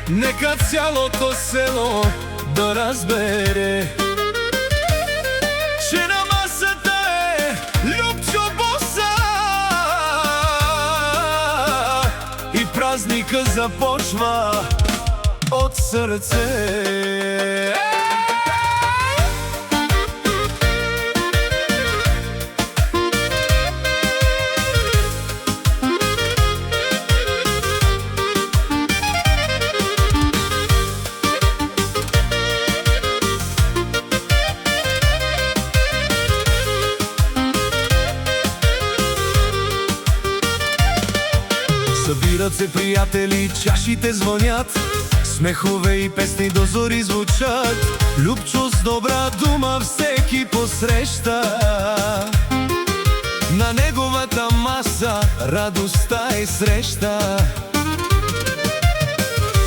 нека цялото село да разбере, че на масата е Любчо Боса и празника започва от сърце. Събират се приятели, чашите звънят, смехове и песни до зори звучат. Любчо с добра дума всеки посреща, на неговата маса радостта е среща.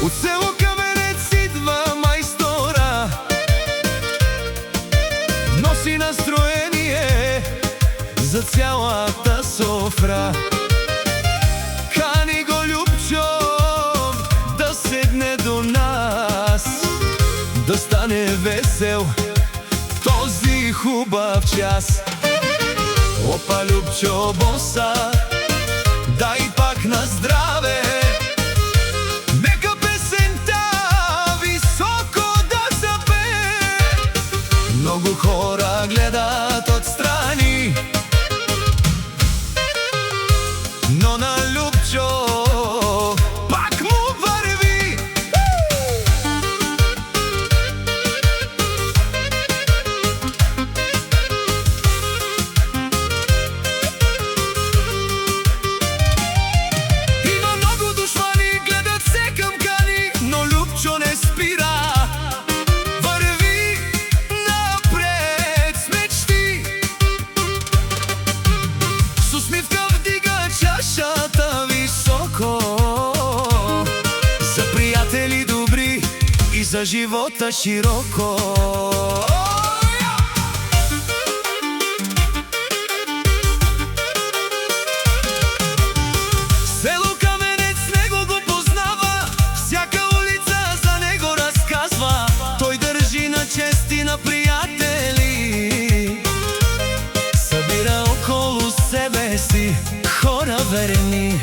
От село Каменец идва майстора, носи настроение за цялата софра. Кани го Любчо да седне до нас, да стане весел този хубав час. Опа, Любчо Боса, дай пак на здраве, нека песента високо да запее. Много хора гледат отстрани, но на Любчо пак му върви. Има много душмани, гледат се към кани, но Любчо не спира. Върви напред с мечти, с усмивка вдига чашата високо, за приятели добри и за живота широко. Село Каменец него го познава, всяка улица за него разказва. Той държи на чест и на приятели, събира около себе си хора верни.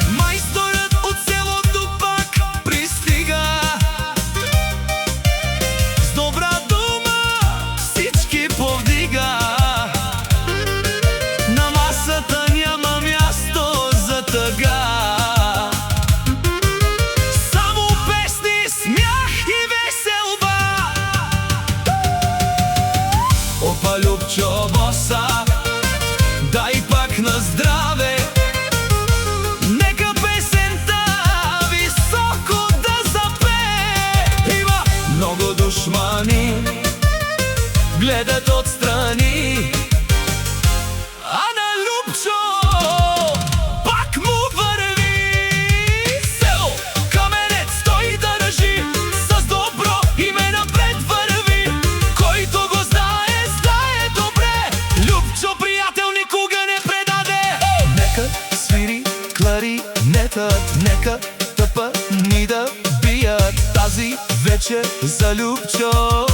Майсторът от селото пак пристига, с добра дума всички повдига. На масата няма място за тъга, само песни, смях и веселба. Опа, Любчо Боса, дай пак на здраве, нека песента високо да запее. Има много душмани, гледат отстрани, а на Любчо пак му върви. Село Каменец той държи, с добро име напред върви. Който го знае, знае добре, Любчо приятел никога не предаде. Нека свири кларинетът, нека тъпани да бият тази вечер за Любчо.